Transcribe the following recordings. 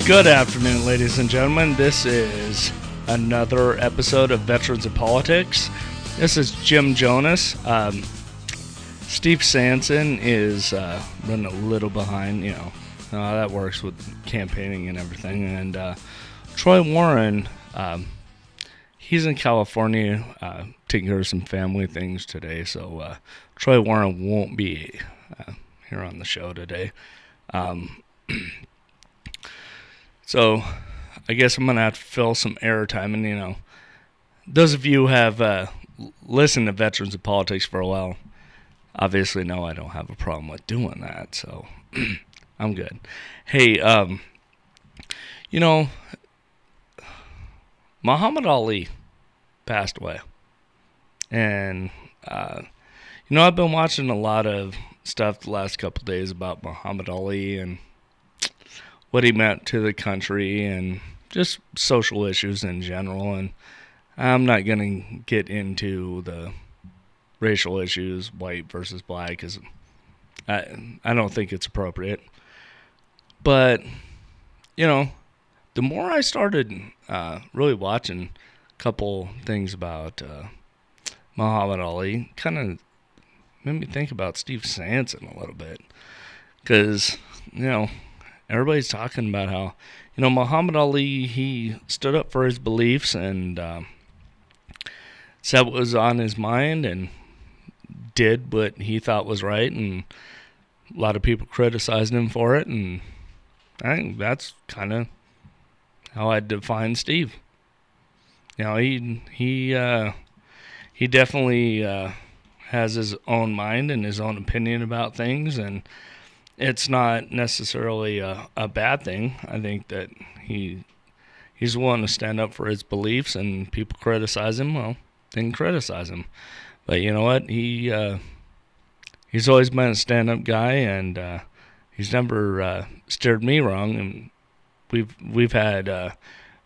Good afternoon, ladies and gentlemen. This is another episode of Veterans of Politics. This is Jim Jonas. Steve Sanson is running a little behind, how that works with campaigning and everything. And Troy Warren, he's in California taking care of some family things today. So Troy Warren won't be here on the show today. So I guess I'm going to have to fill some airtime. And, those of you who have listened to Veterans of Politics for a while obviously know I don't have a problem with doing that. So I'm good. Hey, Muhammad Ali passed away. And, I've been watching a lot of stuff the last couple of days about Muhammad Ali and what he meant to the country and just social issues in general. And I'm not going to get into the racial issues, white versus black, because I don't think it's appropriate. But, the more I started really watching a couple things about Muhammad Ali, kind of made me think about Steve Sanson a little bit. Because, everybody's talking about how, Muhammad Ali, he stood up for his beliefs and said what was on his mind and did what he thought was right. And a lot of people criticized him for it. And I think that's kind of how I define Steve. He definitely has his own mind and his own opinion about things, and it's not necessarily a bad thing. I think that he's willing to stand up for his beliefs, and people criticize him. Well, they can criticize him, but you know what? He's always been a stand-up guy, and he's never steered me wrong. And we've had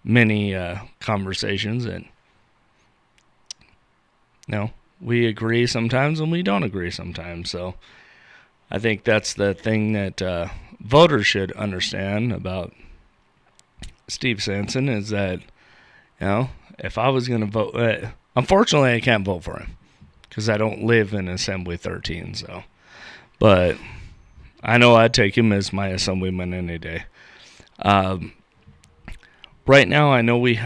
many conversations, and we agree sometimes, and we don't agree sometimes. So I think that's the thing that voters should understand about Steve Sanson is that, if I was going to vote, unfortunately I can't vote for him because I don't live in Assembly 13. So, but I know I'd take him as my assemblyman any day. Right now I know we're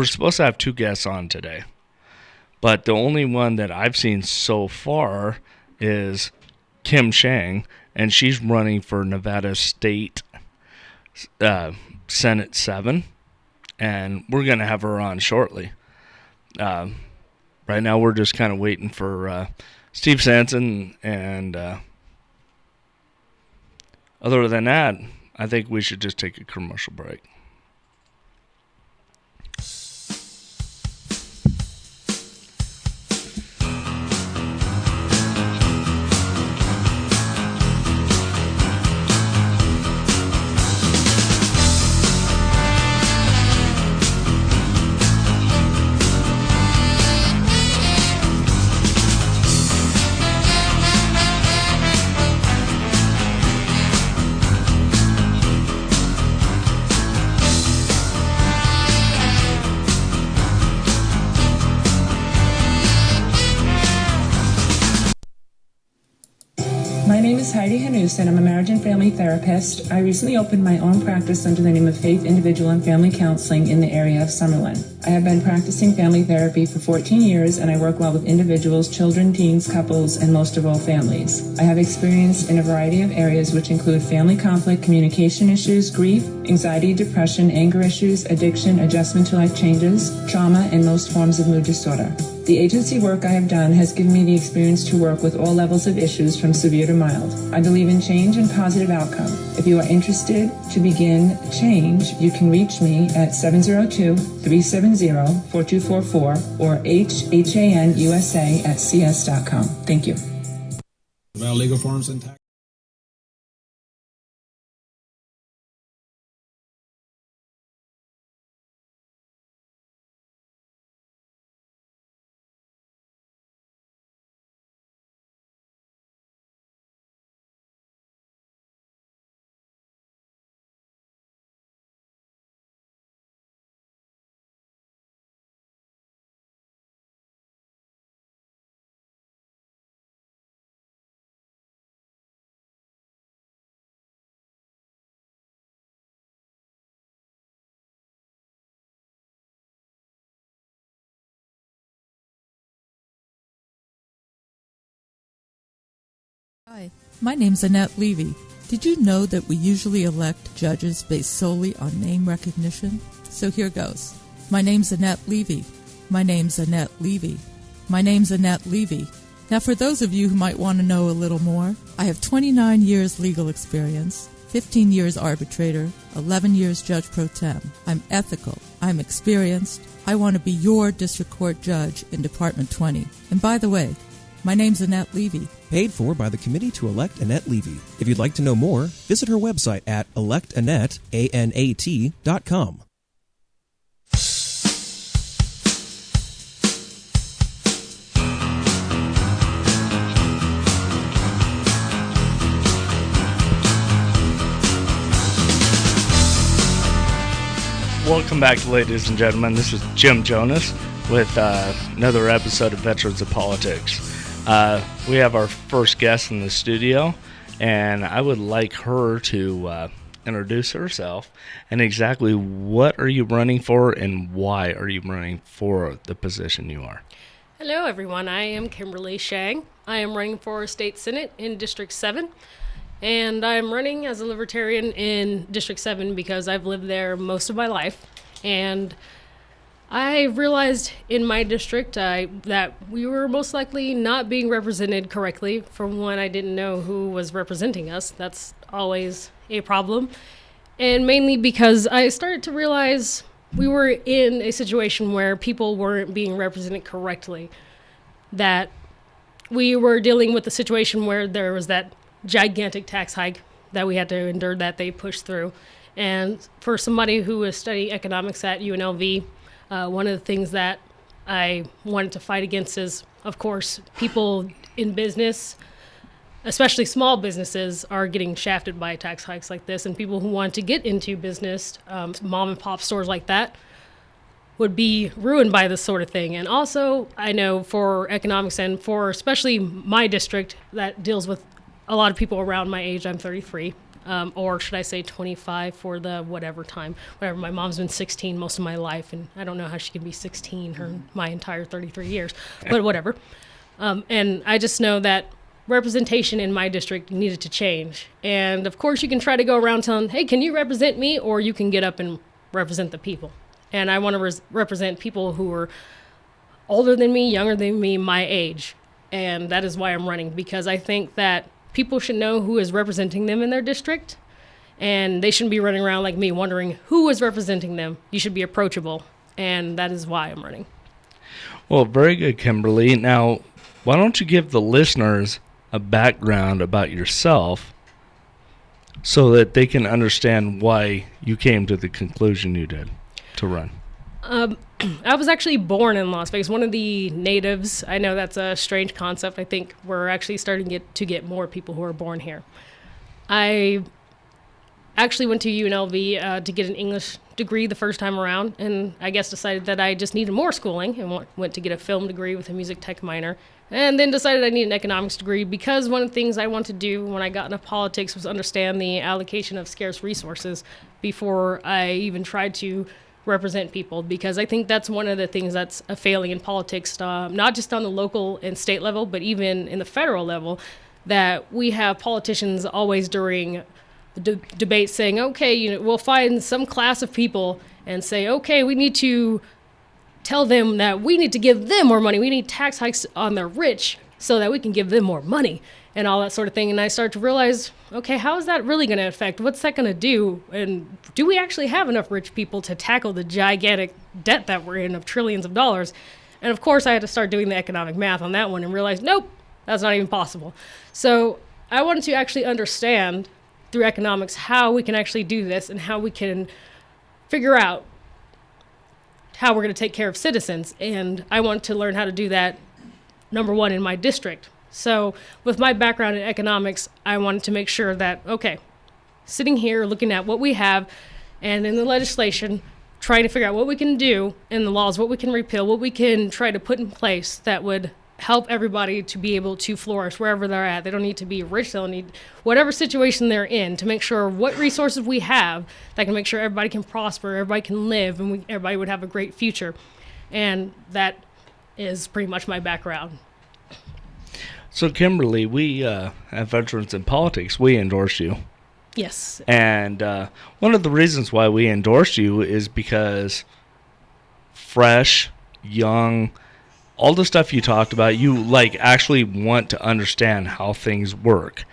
supposed to have two guests on today, but the only one that I've seen so far is Kim Schjang, and she's running for Nevada State Senate 7, and we're going to have her on shortly. Right now we're just kind of waiting for Steve Sanson, and other than that, I think we should just take a commercial break. My name is Heidi Hanus, and I'm a marriage and family therapist. I recently opened my own practice under the name of Faith Individual and Family Counseling in the area of Summerlin. I have been practicing family therapy for 14 years, and I work well with individuals, children, teens, couples, and most of all, families. I have experience in a variety of areas, which include family conflict, communication issues, grief, anxiety, depression, anger issues, addiction, adjustment to life changes, trauma, and most forms of mood disorder. The agency work I have done has given me the experience to work with all levels of issues from severe to mild. I believe in change and positive outcome. If you are interested to begin change, you can reach me at 702-370-4244 or HANUSA@cs.com. Thank you. About legal forms and tax. Hi, my name's Annette Levy. Did you know that we usually elect judges based solely on name recognition? So here goes. My name's Annette Levy. My name's Annette Levy. My name's Annette Levy. Now, for those of you who might want to know a little more, I have 29 years legal experience, 15 years arbitrator, 11 years judge pro tem. I'm ethical. I'm experienced. I want to be your district court judge in Department 20. And by the way, my name's Annette Levy. Paid for by the Committee to Elect Annette Levy. If you'd like to know more, visit her website at electannette.com. Welcome back, ladies and gentlemen. This is Jim Jonas with another episode of Veterans of Politics. We have our first guest in the studio, and I would like her to introduce herself and exactly what are you running for and why are you running for the position you are. Hello, everyone. I am Kimberly Schjang. I am running for State Senate in District 7. And I'm running as a Libertarian in District 7 because I've lived there most of my life. And I realized in my district that we were most likely not being represented correctly from when I didn't know who was representing us. That's always a problem. And mainly because I started to realize we were in a situation where people weren't being represented correctly. That we were dealing with a situation where there was that gigantic tax hike that we had to endure that they pushed through. And for somebody who was studying economics at UNLV, one of the things that I wanted to fight against is, of course, people in business, especially small businesses, are getting shafted by tax hikes like this. And people who want to get into business, mom and pop stores like that, would be ruined by this sort of thing. And also, I know for economics and for especially my district that deals with a lot of people around my age, I'm 33, or should I say 25 for the whatever time. Whatever. My mom's been 16 most of my life, and I don't know how she can be 16 my entire 33 years, but whatever. And I just know that representation in my district needed to change. And of course, you can try to go around telling, hey, can you represent me? Or you can get up and represent the people. And I want to represent people who are older than me, younger than me, my age. And that is why I'm running, because I think that people should know who is representing them in their district, and they shouldn't be running around like me wondering who is representing them. You should be approachable, and that is why I'm running. Well, very good, Kimberly. Now, why don't you give the listeners a background about yourself so that they can understand why you came to the conclusion you did to run? I was actually born in Las Vegas, one of the natives. I know that's a strange concept. I think we're actually starting to get more people who are born here. I actually went to UNLV to get an English degree the first time around, and I guess decided that I just needed more schooling and went to get a film degree with a music tech minor, and then decided I needed an economics degree because one of the things I wanted to do when I got into politics was understand the allocation of scarce resources before I even tried to represent people, because I think that's one of the things that's a failing in politics, not just on the local and state level, but even in the federal level, that we have politicians always during the debate saying, okay, we'll find some class of people and say, okay, we need to tell them that we need to give them more money. We need tax hikes on the rich so that we can give them more money and all that sort of thing. And I started to realize, okay, how is that really going to affect? What's that going to do? And do we actually have enough rich people to tackle the gigantic debt that we're in of trillions of dollars? And of course, I had to start doing the economic math on that one and realize, nope, that's not even possible. So I wanted to actually understand through economics how we can actually do this and how we can figure out how we're going to take care of citizens. And I want to learn how to do that, number one, in my district. So with my background in economics, I wanted to make sure that, okay, sitting here looking at what we have and in the legislation, trying to figure out what we can do in the laws, what we can repeal, what we can try to put in place that would help everybody to be able to flourish wherever they're at. They don't need to be rich. They'll need whatever situation they're in to make sure what resources we have that can make sure everybody can prosper, everybody can live, and everybody would have a great future. And that is pretty much my background. So, Kimberly, we at Veterans in Politics, we endorse you. Yes. And one of the reasons why we endorse you is because fresh, young, all the stuff you talked about, you like actually want to understand how things work.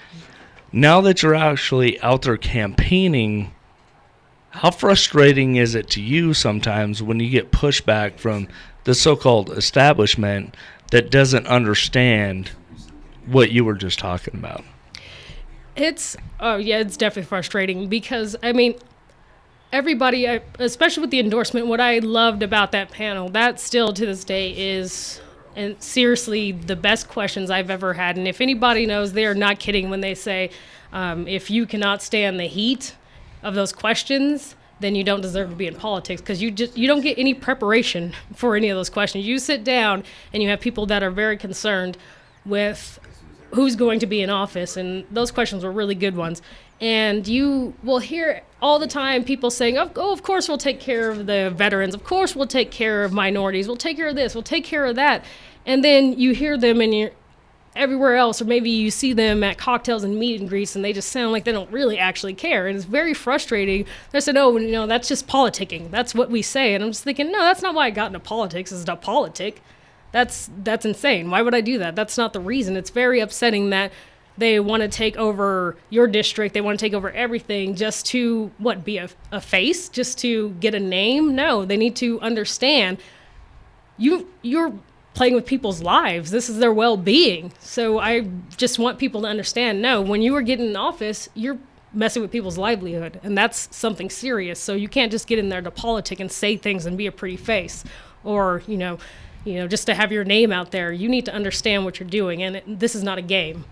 Now that you're actually out there campaigning, how frustrating is it to you sometimes when you get pushback from the so-called establishment that doesn't understand what you were just talking about? It's definitely frustrating because, I mean, everybody, especially with the endorsement, what I loved about that panel, that still to this day is, and seriously, the best questions I've ever had. And if anybody knows, they are not kidding when they say, if you cannot stand the heat of those questions, then you don't deserve to be in politics, because you don't get any preparation for any of those questions. You sit down and you have people that are very concerned with who's going to be in office, and those questions were really good ones. And you will hear all the time people saying, oh, of course we'll take care of the veterans, of course we'll take care of minorities, we'll take care of this, we'll take care of that. And then you hear them and you're everywhere else, or maybe you see them at cocktails and meet and greets, and they just sound like they don't really actually care. And it's very frustrating. They said, oh, that's just politicking, that's what we say. And I'm just thinking, no, that's not why I got into politics, is to politic. That's insane. Why would I do that? That's not the reason. It's very upsetting that they want to take over your district. They want to take over everything just to, be a face? Just to get a name? No, they need to understand you're playing with people's lives. This is their well-being. So I just want people to understand, no, when you are getting in office, you're messing with people's livelihood, and that's something serious. So you can't just get in there to politic and say things and be a pretty face, or, just to have your name out there. You need to understand what you're doing, and this is not a game.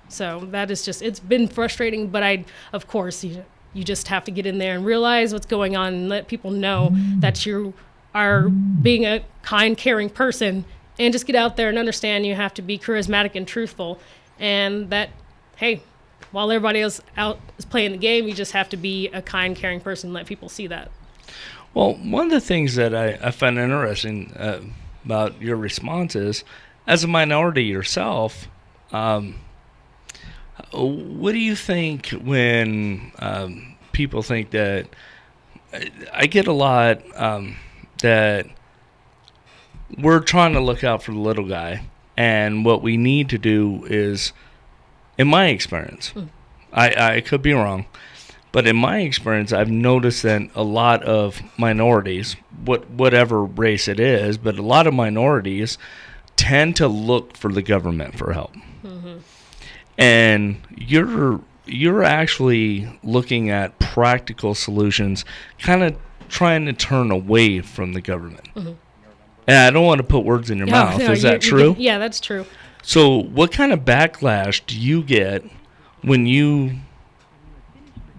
So that is just, it's been frustrating, but of course, you just have to get in there and realize what's going on and let people know that you are being a kind, caring person, and just get out there and understand you have to be charismatic and truthful, and that, hey, while everybody else out is playing the game, you just have to be a kind, caring person and let people see that. Well, one of the things that I find interesting about your response is, as a minority yourself, what do you think when people think that, I get a lot that we're trying to look out for the little guy, and what we need to do is, in my experience, I could be wrong, but in my experience, I've noticed that a lot of minorities, whatever race it is, but a lot of minorities tend to look for the government for help. Mm-hmm. And you're actually looking at practical solutions, kind of trying to turn away from the government. Mm-hmm. And I don't want to put words in your mouth. Is that true? Yeah, that's true. So what kind of backlash do you get when you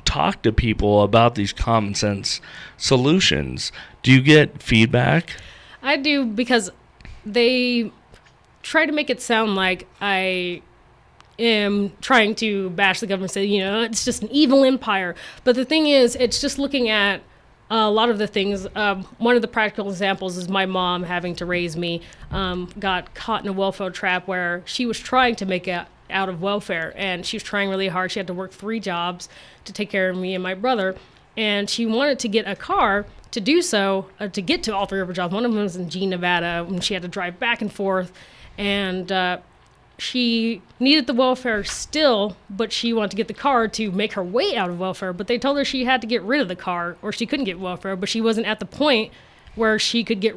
talk to people about these common sense solutions? Do you get feedback? I do, because they try to make it sound like I am trying to bash the government, say, it's just an evil empire. But the thing is, it's just looking at a lot of the things. One of the practical examples is my mom, having to raise me, got caught in a welfare trap where she was trying to make it out of welfare, and she was trying really hard. She had to work 3 jobs to take care of me and my brother, and she wanted to get a car to do so, to get to all 3 of her jobs. One of them was in Jean, Nevada, and she had to drive back and forth, and she needed the welfare still, but she wanted to get the car to make her way out of welfare. But they told her she had to get rid of the car, or she couldn't get welfare. But she wasn't at the point where she could get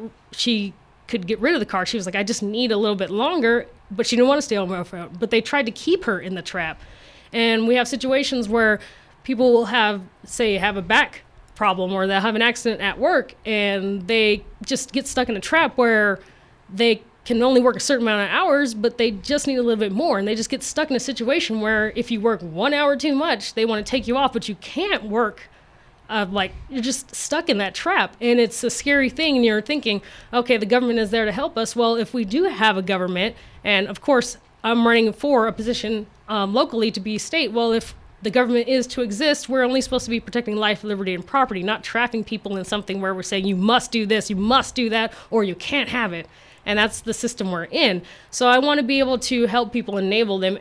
rid of the car. She was like, I just need a little bit longer, but she didn't want to stay on welfare. But they tried to keep her in the trap. And we have situations where people will have a back problem, or they'll have an accident at work, and they just get stuck in a trap where they can only work a certain amount of hours, but they just need a little bit more. And they just get stuck in a situation where if you work 1 hour too much, they want to take you off, but you can't work. You're just stuck in that trap. And it's a scary thing. And you're thinking, okay, the government is there to help us. Well, if we do have a government, and of course, I'm running for a position locally to be state. Well, if the government is to exist, we're only supposed to be protecting life, liberty, and property, not trapping people in something where we're saying you must do this, you must do that, or you can't have it. And that's the system we're in. So I want to be able to help people, enable them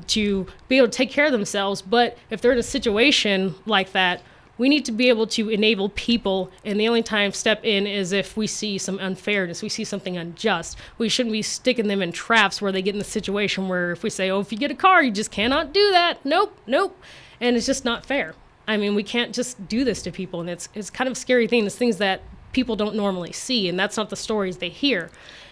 to be able to take care of themselves. But if they're in a situation like that, we need to be able to enable people, and the only time step in is if we see some unfairness, we see something unjust. We shouldn't be sticking them in traps where they get in the situation where if we say, oh, if you get a car, you just cannot do that. Nope. And it's just not fair. I mean, we can't just do this to people, and it's kind of a scary thing. It's things that people don't normally see, and that's not the stories they hear.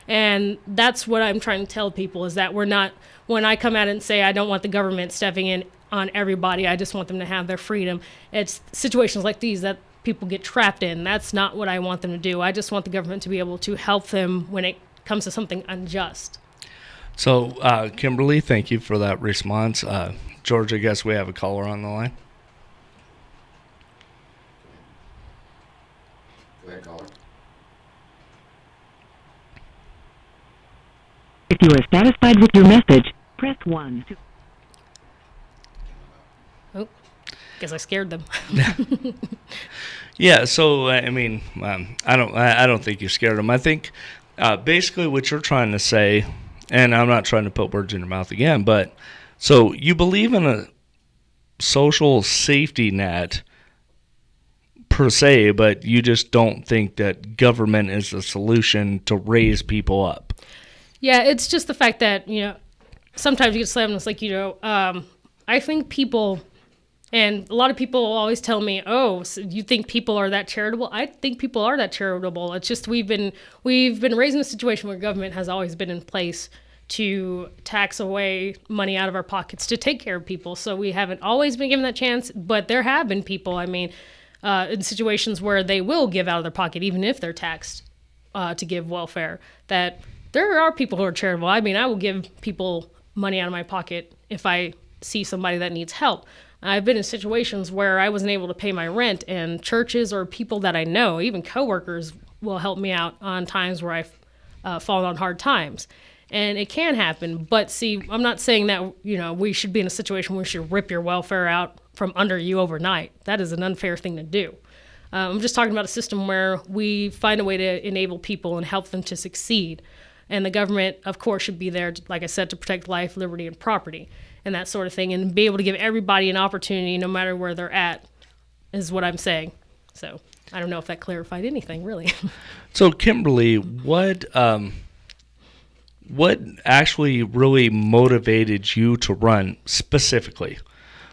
And that's what I'm trying to tell people is that we're not, when I come out and say I don't want the government stepping in on everybody, I just want them to have their freedom. It's situations like these that people get trapped in. That's not what I want them to do. I just want the government to be able to help them when it comes to something unjust. So, Kimberly, thank you for that response. George, I guess we have a caller on the line. Go ahead, caller. If you are satisfied with your message, press 1. Oh, guess I scared them. Yeah, so I mean, I don't think you scared them. I think basically what you're trying to say, and I'm not trying to put words in your mouth again, but so you believe in a social safety net per se, but you just don't think that government is the solution to raise people up. Yeah, it's just the fact that, sometimes you get slammed and it's like, I think people, and a lot of people always tell me, oh, so you think people are that charitable? I think people are that charitable. It's just we've been raised in a situation where government has always been in place to tax away money out of our pockets to take care of people. So we haven't always been given that chance, but there have been people, in situations where they will give out of their pocket, even if they're taxed to give welfare, that there are people who are charitable. I will give people money out of my pocket if I see somebody that needs help. I've been in situations where I wasn't able to pay my rent, and churches or people that I know, even coworkers, will help me out on times where I've fallen on hard times. And it can happen. But see, I'm not saying that, we should be in a situation where we should rip your welfare out from under you overnight. That is an unfair thing to do. I'm just talking about a system where we find a way to enable people and help them to succeed. And the government, of course, should be there, like I said, to protect life, liberty, and property, and that sort of thing, and be able to give everybody an opportunity no matter where they're at, is what I'm saying. So I don't know if that clarified anything, really. So, Kimberly, what actually really motivated you to run specifically?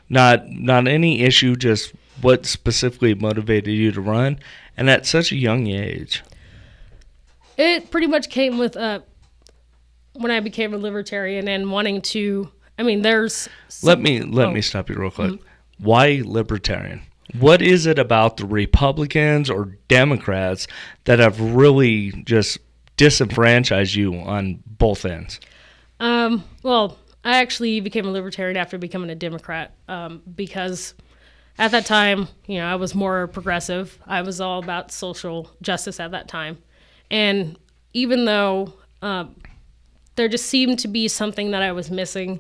Not any issue, just what specifically motivated you to run, and at such a young age? It pretty much came with when I became a libertarian and wanting to. There's. Let me stop you real quick. Mm-hmm. Why libertarian? What is it about the Republicans or Democrats that have really just disenfranchised you on both ends? Well, I actually became a libertarian after becoming a Democrat because at that time, I was more progressive. I was all about social justice at that time. And even though there just seemed to be something that I was missing,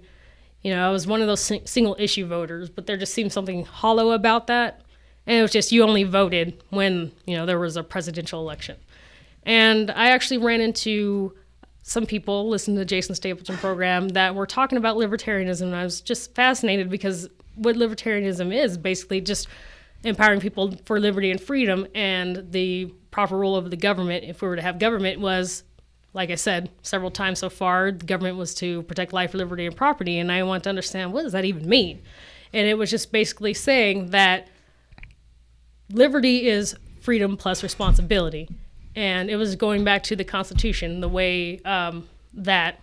I was one of those single issue voters, but there just seemed something hollow about that. And it was just you only voted when, there was a presidential election. And I actually ran into some people listening to the Jason Stapleton program that were talking about libertarianism. And I was just fascinated because what libertarianism is basically just empowering people for liberty and freedom, and the proper role of the government, if we were to have government, was, like I said several times so far, the government was to protect life, liberty, and property. And I want to understand, what does that even mean? And it was just basically saying that liberty is freedom plus responsibility. And it was going back to the Constitution, the way that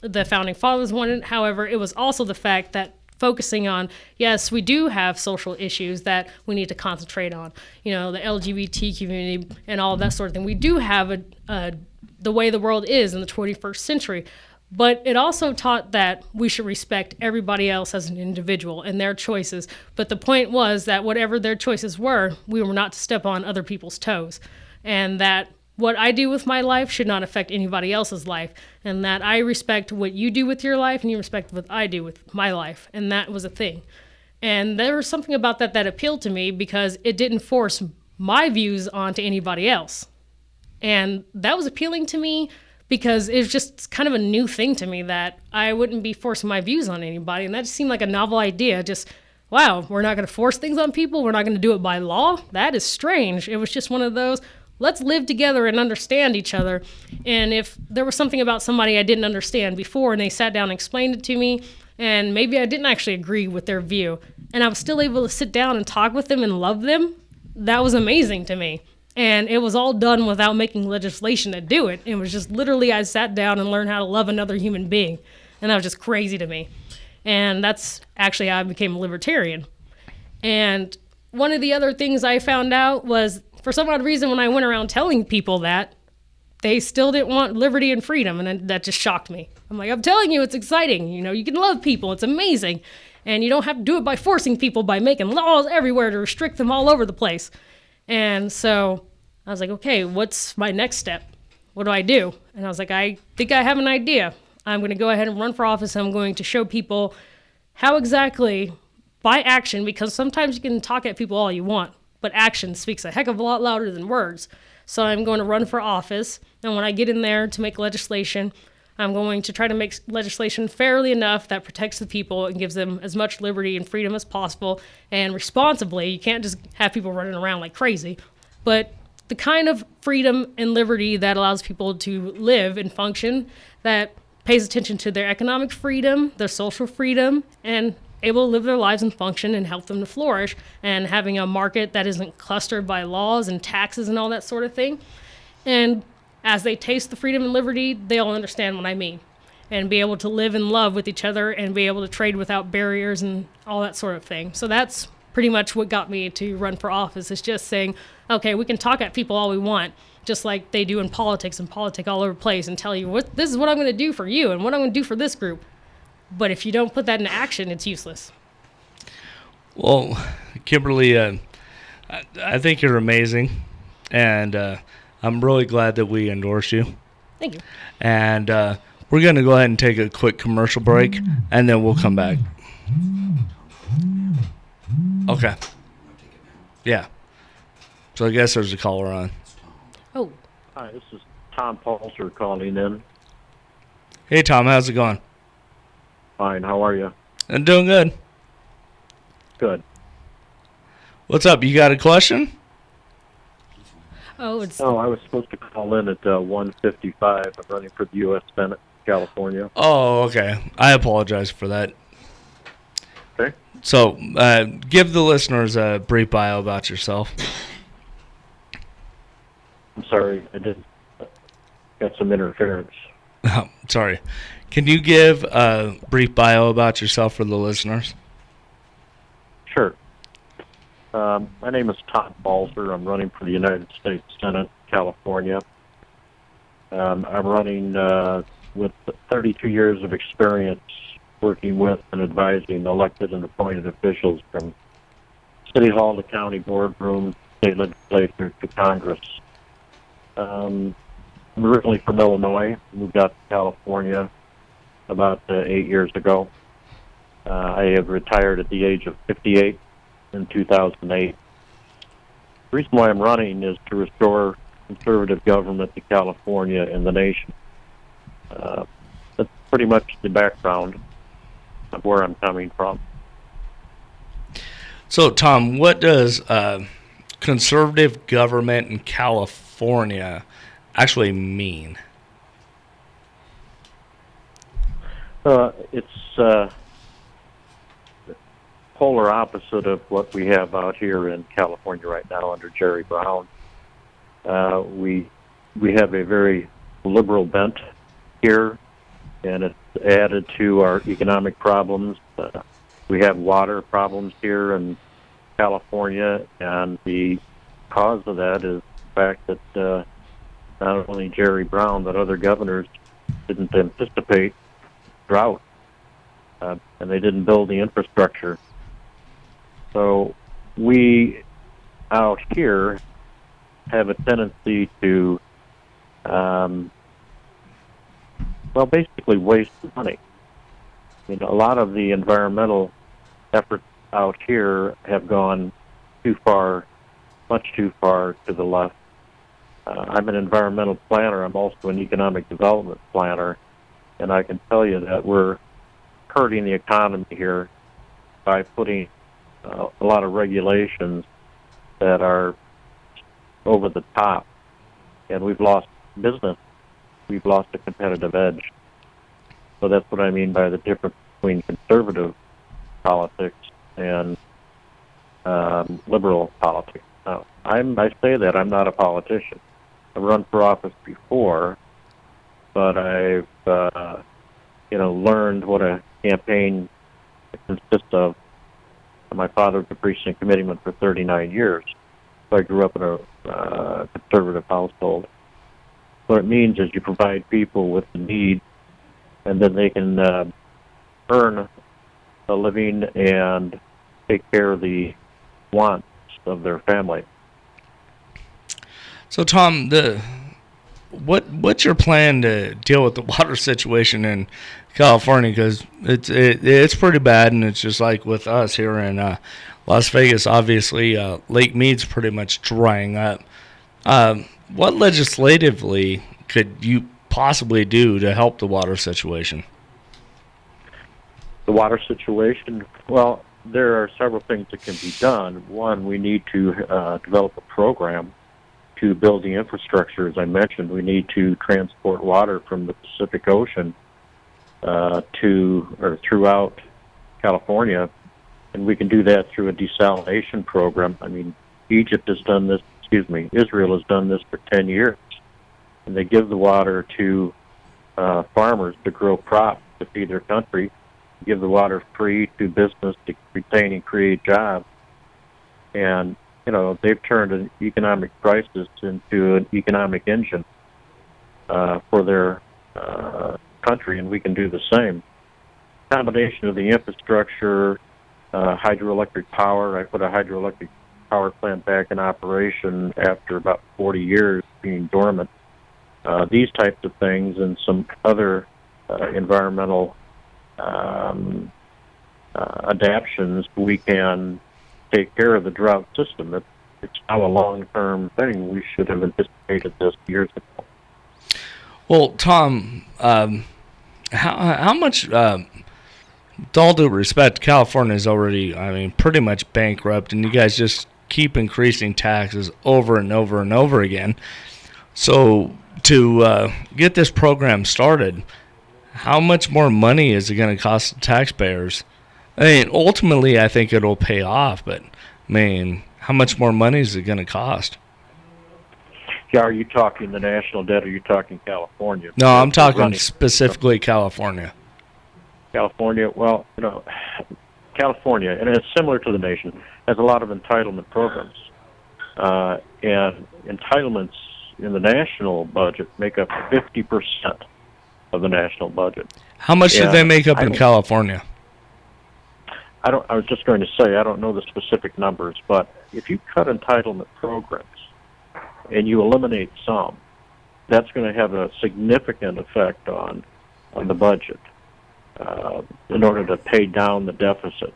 the Founding Fathers wanted. However, it was also the fact that focusing on, yes, we do have social issues that we need to concentrate on, the LGBT community and all of that sort of thing. We do have the way the world is in the 21st century, but it also taught that we should respect everybody else as an individual and their choices. But the point was that whatever their choices were, we were not to step on other people's toes, and that what I do with my life should not affect anybody else's life, and that I respect what you do with your life and you respect what I do with my life. And that was a thing. And there was something about that appealed to me because it didn't force my views onto anybody else. And that was appealing to me because it was just kind of a new thing to me that I wouldn't be forcing my views on anybody. And that just seemed like a novel idea. Just, wow, we're not going to force things on people. We're not going to do it by law. That is strange. It was just one of those, let's live together and understand each other. And if there was something about somebody I didn't understand before and they sat down and explained it to me, and maybe I didn't actually agree with their view, and I was still able to sit down and talk with them and love them, that was amazing to me. And it was all done without making legislation to do it. It was just literally I sat down and learned how to love another human being. And that was just crazy to me. And that's actually how I became a libertarian. And one of the other things I found out was, for some odd reason, when I went around telling people that, they still didn't want liberty and freedom. And that just shocked me. I'm like, I'm telling you, it's exciting. You know, you can love people. It's amazing. And you don't have to do it by forcing people, by making laws everywhere to restrict them all over the place. And so I was like, okay, what's my next step? What do I do? And I was like, I think I have an idea. I'm going to go ahead and run for office. I'm going to show people how exactly, by action, because sometimes you can talk at people all you want, but action speaks a heck of a lot louder than words. So I'm going to run for office. And when I get in there to make legislation, I'm going to try to make legislation fairly enough that protects the people and gives them as much liberty and freedom as possible, and responsibly. You can't just have people running around like crazy, but the kind of freedom and liberty that allows people to live and function, that pays attention to their economic freedom, their social freedom, and able to live their lives and function and help them to flourish, and having a market that isn't clustered by laws and taxes and all that sort of thing. And as they taste the freedom and liberty, they'll understand what I mean, and be able to live in love with each other and be able to trade without barriers and all that sort of thing. So that's pretty much what got me to run for office, is just saying, okay, we can talk at people all we want, just like they do in politics and politic all over the place, and tell you, this is what I'm going to do for you and what I'm going to do for this group. But if you don't put that into action, it's useless. Well, Kimberly, I think you're amazing, and I'm really glad that we endorse you. Thank you. And we're going to go ahead and take a quick commercial break, and then we'll come back. Okay. Yeah. So I guess there's a caller on. Oh. Hi, this is Tom Palzer calling in. Hey, Tom, how's it going? Fine, how are you? I'm doing good. Good. What's up? You got a question? Oh, it's... No, I was supposed to call in at 1:55. I'm running for the U.S. Senate, California. Oh, okay. I apologize for that. Okay. So, give the listeners a brief bio about yourself. I'm sorry, I did got some interference. Oh, sorry. Can you give a brief bio about yourself for the listeners? Sure. My name is Tom Palzer. I'm running for the United States Senate, California. I'm running with 32 years of experience working with and advising elected and appointed officials from City Hall to County Boardroom, State Legislature to Congress. I'm originally from Illinois. Moved out to California about 8 years ago. I have retired at the age of 58 in 2008. The reason why I'm running is to restore conservative government to California and the nation. That's pretty much the background of where I'm coming from. So, Tom, what does conservative government in California actually mean? It's polar opposite of what we have out here in California right now under Jerry Brown. We have a very liberal bent here, and it's added to our economic problems. We have water problems here in California, and the cause of that is the fact that not only Jerry Brown but other governors didn't anticipate drought, and they didn't build the infrastructure. So we out here have a tendency to, basically waste money. I mean, a lot of the environmental efforts out here have gone too far, much too far to the left. I'm an environmental planner. I'm also an economic development planner, and I can tell you that we're hurting the economy here by putting a lot of regulations that are over the top, and we've lost business. We've lost a competitive edge. So that's what I mean by the difference between conservative politics and liberal politics. Now, I say that I'm not a politician. I've run for office before, but I've learned what a campaign consists of. My father was a precinct committeeman for 39 years, so I grew up in a conservative household. What it means is you provide people with the need, and then they can earn a living and take care of the wants of their family. So, Tom, what's your plan to deal with the water situation in California? Because it's pretty bad, and it's just like with us here in Las Vegas. Obviously, Lake Mead's pretty much drying up. What legislatively could you possibly do to help the water situation? The water situation? Well, there are several things that can be done. One, we need to develop a program to build the infrastructure. As I mentioned, we need to transport water from the Pacific Ocean throughout California, and we can do that through a desalination program. I mean, Israel has done this for 10 years, and they give the water to farmers to grow crops to feed their country, give the water free to business to retain and create jobs. And, they've turned an economic crisis into an economic engine for their country, and we can do the same. Combination of the infrastructure, hydroelectric power. I put a hydroelectric power plant back in operation after about 40 years being dormant. These types of things and some other environmental adaptions, we can take care of the drought system. It's now a long-term thing. We should have anticipated this years ago. Well, Tom, how much, with all due respect, California is already, pretty much bankrupt, and you guys just keep increasing taxes over and over and over again. So to get this program started, how much more money is it going to cost the taxpayers? Ultimately, I think it'll pay off, but, how much more money is it going to cost? Yeah, are you talking the national debt, or are you talking California? No, I'm talking specifically California. California, well, California, and it's similar to the nation, has a lot of entitlement programs. And entitlements in the national budget make up 50% of the national budget. How much do they make up in California? I was just going to say, I don't know the specific numbers, but if you cut entitlement programs and you eliminate some, that's going to have a significant effect on the budget in order to pay down the deficit.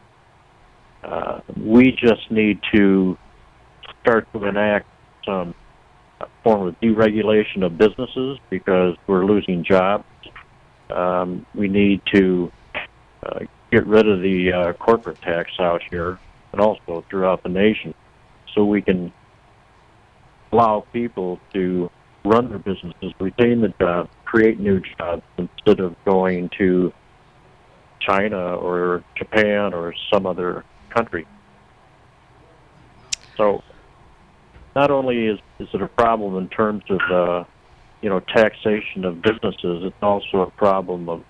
We just need to start to enact some form of deregulation of businesses because we're losing jobs. We need to get rid of the corporate tax out here and also throughout the nation so we can allow people to run their businesses, retain the jobs, create new jobs instead of going to China or Japan or some other country. So not only is it a problem in terms of taxation of businesses, it's also a problem of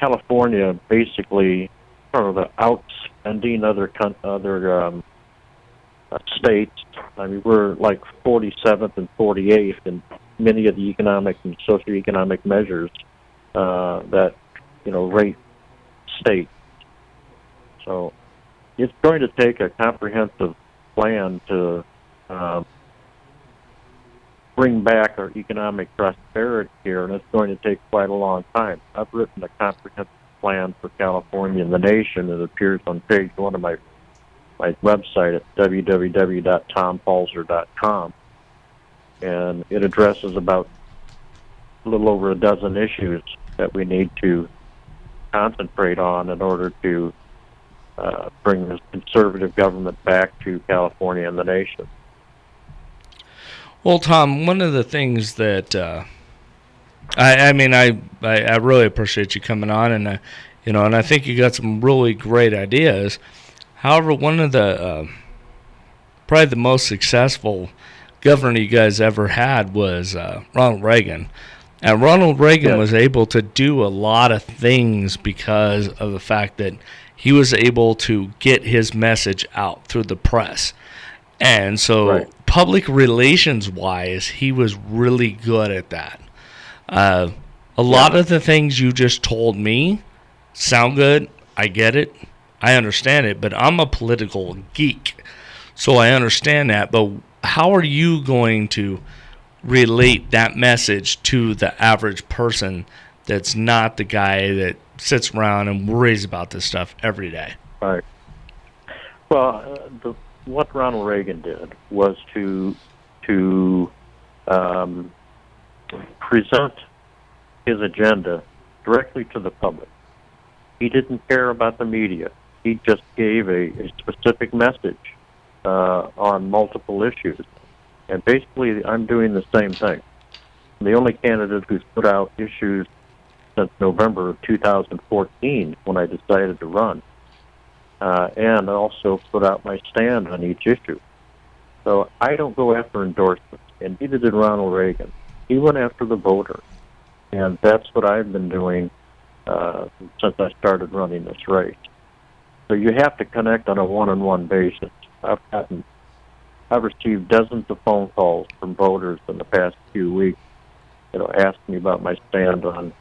California basically outspending other states. We're like 47th and 48th in many of the economic and socioeconomic measures that rate states. So it's going to take a comprehensive plan to bring back our economic prosperity here, and it's going to take quite a long time. I've written a comprehensive plan for California and the nation. It appears on page 1 of my my website at www.tompalzer.com, and it addresses about a little over a dozen issues that we need to concentrate on in order to bring this conservative government back to California and the nation. Well, Tom, one of the things that I really appreciate you coming on, and and I think you got some really great ideas. However, one of the probably the most successful governor you guys ever had was Ronald Reagan. And Ronald Reagan was able to do a lot of things because of the fact that he was able to get his message out through the press. And so public relations-wise, he was really good at that. A lot of the things you just told me sound good. I get it. I understand it. But I'm a political geek, so I understand that. But how are you going to relate that message to the average person that's not the guy that sits around and worries about this stuff every day? Right. Well, what Ronald Reagan did was to present his agenda directly to the public. He didn't care about the media. He just gave a specific message on multiple issues. And basically, I'm doing the same thing. I'm the only candidate who's put out issues since November of 2014 when I decided to run, and also put out my stand on each issue. So I don't go after endorsements, and neither did Ronald Reagan. He went after the voter, and that's what I've been doing since I started running this race. So you have to connect on a one-on-one basis. I've received dozens of phone calls from voters in the past few weeks, asking me about my stand on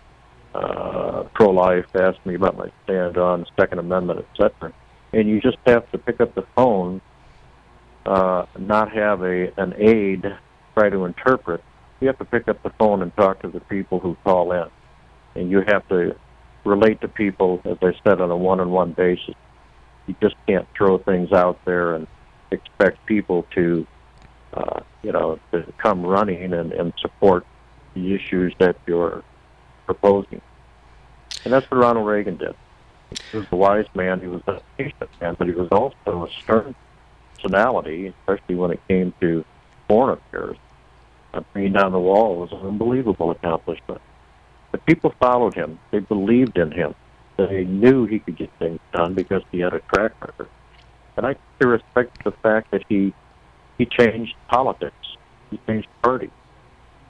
pro-life, asking me about my stand on Second Amendment, etc. And you just have to pick up the phone, not have an aide try to interpret. You have to pick up the phone and talk to the people who call in. And you have to relate to people, as I said, on a one-on-one basis. You just can't throw things out there and expect people to, to come running and support the issues that you're proposing. And that's what Ronald Reagan did. He was a wise man. He was a patient man, but he was also a stern personality, especially when it came to foreign affairs. Bringing down the wall was an unbelievable accomplishment. But people followed him. They believed in him. They knew he could get things done because he had a track record. And I respect the fact that he changed politics. He changed parties.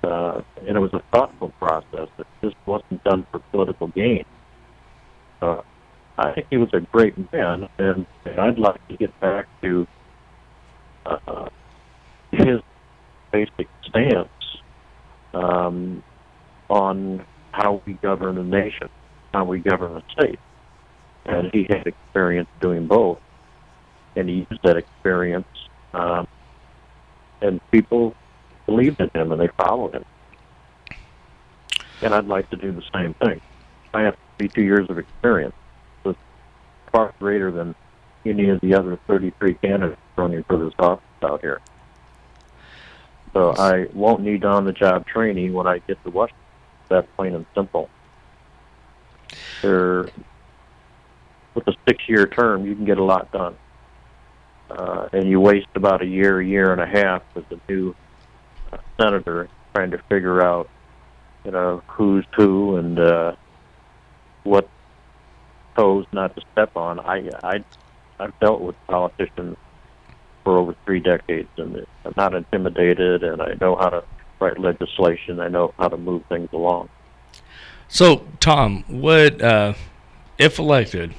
And it was a thoughtful process. It just wasn't done for political gain. I think he was a great man, and I'd like to get back to his basic stance on how we govern a nation, how we govern a state. And he had experience doing both. And he used that experience, and people believed in him and they followed him. And I'd like to do the same thing. I have 32 years of experience. So it's far greater than any of the other 33 candidates running for this office out here. So I won't need on-the-job training when I get to Washington. That's plain and simple. With a 6-year term, you can get a lot done. And you waste about a year and a half as a new senator trying to figure out, who's who and what toes not to step on. I've dealt with politicians for over 3 decades, and I'm not intimidated, and I know how to write legislation. I know how to move things along. So, Tom, what if elected?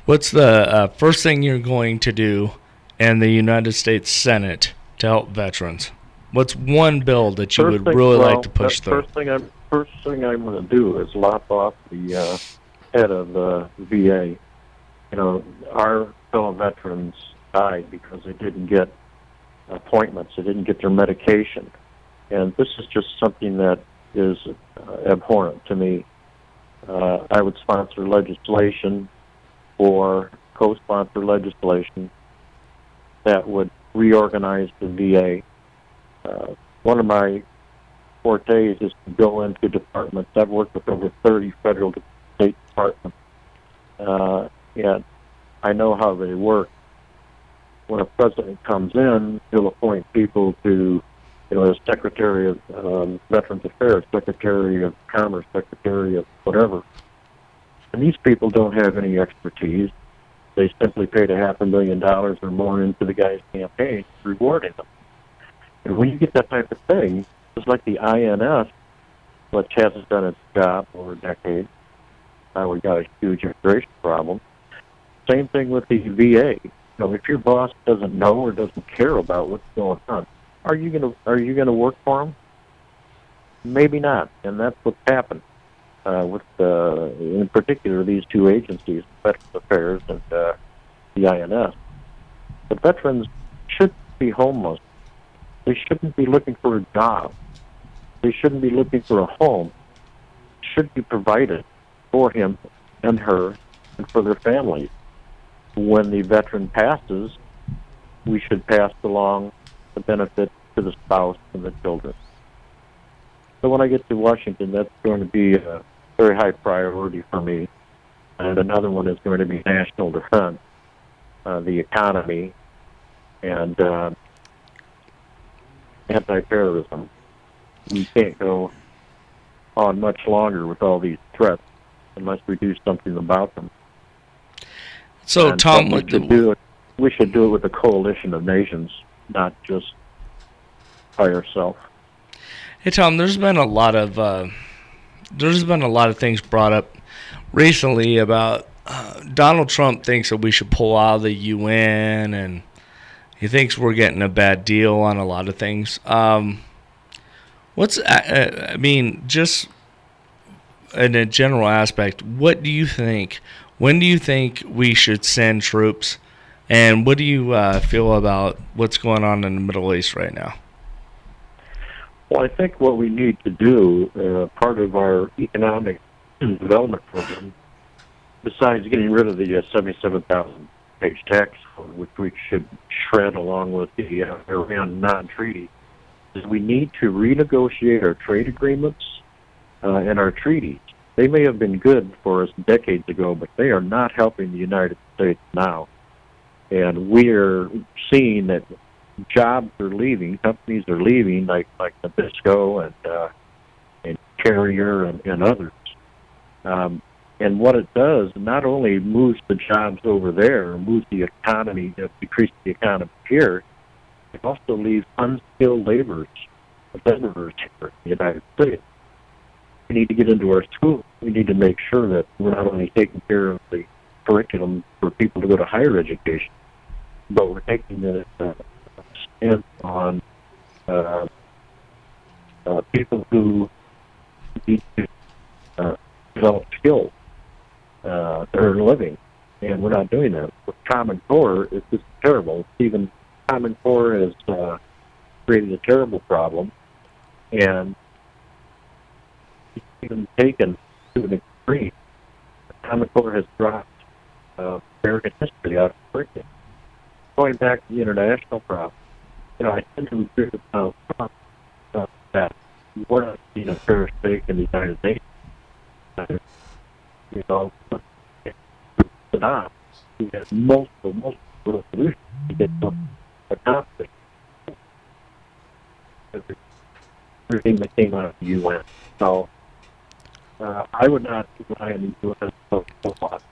What's the first thing you're going to do in the United States Senate to help veterans? What's one bill that you would really like to push through? First thing I'm going to do is lop off the head of the VA. Our fellow veterans died because they didn't get appointments, they didn't get their medication. And this is just something that is abhorrent to me. I would sponsor legislation for co-sponsor legislation that would reorganize the VA. One of my fortes is to go into departments. I've worked with over 30 federal state departments, and I know how they work. When a president comes in, he'll appoint people to, as Secretary of Veterans Affairs, Secretary of Commerce, Secretary of whatever. And these people don't have any expertise. They simply paid $500,000 or more into the guy's campaign, rewarding them. And when you get that type of thing, it's like the INS, which hasn't done its job over a decade. Now we got a huge immigration problem. Same thing with the VA. If your boss doesn't know or doesn't care about what's going on, are you gonna work for him? Maybe not, and that's what's happened with in particular these two agencies, Veterans Affairs and the INS. The veterans shouldn't be homeless. They shouldn't be looking for a job. They shouldn't be looking for a home. It should be provided for him and her and for their families. When the veteran passes, we should pass along the benefit to the spouse and the children. So when I get to Washington, that's going to be a very high priority for me. And another one is going to be national defense, the economy, and anti-terrorism. We can't go on much longer with all these threats unless we do something about them. So, and Tom, we should do it with a coalition of nations, not just by ourselves. Hey, Tom, there's been a lot of things brought up recently about Donald Trump thinks that we should pull out of the UN, and he thinks we're getting a bad deal on a lot of things. Just in a general aspect, what do you think? When do you think we should send troops? And what do you feel about what's going on in the Middle East right now? Well, I think what we need to do, part of our economic development program, besides getting rid of the 77,000-page tax code, which we should shred along with the Iran non-treaty, is we need to renegotiate our trade agreements and our treaties. They may have been good for us decades ago, but they are not helping the United States now. And we're seeing that jobs are leaving, companies are leaving, like Nabisco and Carrier and others. And what it does, not only moves the jobs over there, moves the economy, decreases the economy here, it also leaves unskilled laborers here in the United States. We need to get into our schools. We need to make sure that we're not only taking care of the curriculum for people to go to higher education, but we're taking the stand on people who need to develop skills to earn a living, and we're not doing that. With Common Core, it's just terrible. Even Common Core has created a terrible problem, and it's even taken to an extreme. Common Core has dropped American history out of curriculum. Going back to the international problem, I tend to agree with Donald Trump that we're not seeing a fair shake in the United Nations. Saddam, who has multiple resolutions to get them accomplished. Everything that came out of the UN. So I would not rely on the UN so much. What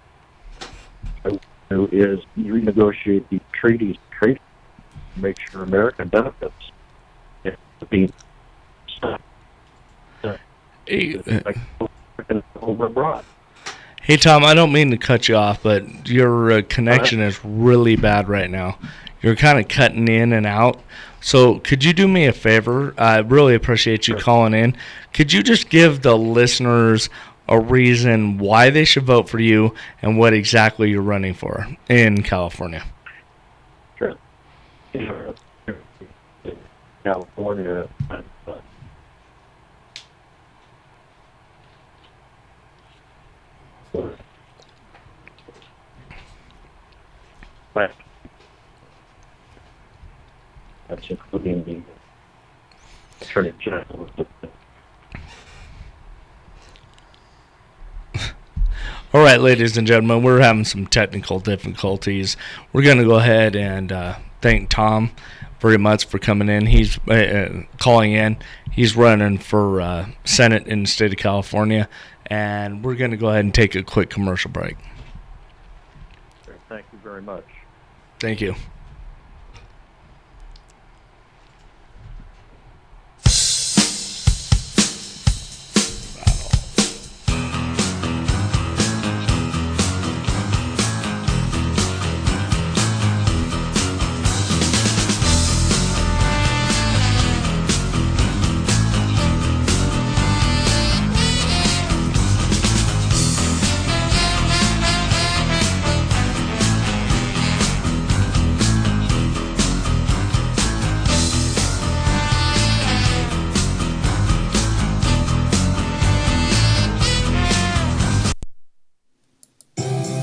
I would do is renegotiate the treaties to make sure American benefits being stopped. Over abroad. Hey, Tom, I don't mean to cut you off, but your connection is really bad right now. You're kind of cutting in and out. So could you do me a favor? I really appreciate you calling in. Could you just give the listeners a reason why they should vote for you and what exactly you're running for in California? Sure. California. last. That's including the Attorney General. All right, ladies and gentlemen, we're having some technical difficulties. We're going to go ahead and thank Tom very much for coming in. He's calling in. He's running for Senate in the state of California, and we're going to go ahead and take a quick commercial break. Thank you very much. Thank you.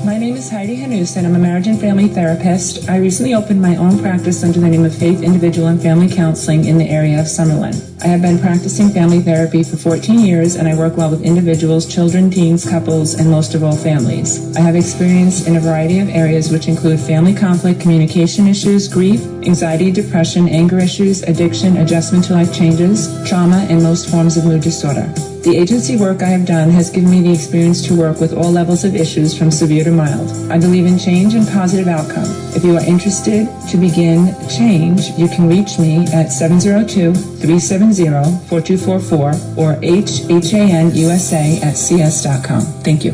My name is Heidi Hanus, and I'm a marriage and family therapist. I recently opened my own practice under the name of Faith Individual and Family Counseling in the area of Summerlin. I have been practicing family therapy for 14 years, and I work well with individuals, children, teens, couples, and most of all, families. I have experience in a variety of areas, which include family conflict, communication issues, grief, anxiety, depression, anger issues, addiction, adjustment to life changes, trauma, and most forms of mood disorder. The agency work I have done has given me the experience to work with all levels of issues from severe to mild. I believe in change and positive outcome. If you are interested to begin change, you can reach me at 702-370-4244 or hanusa@cs.com. Thank you.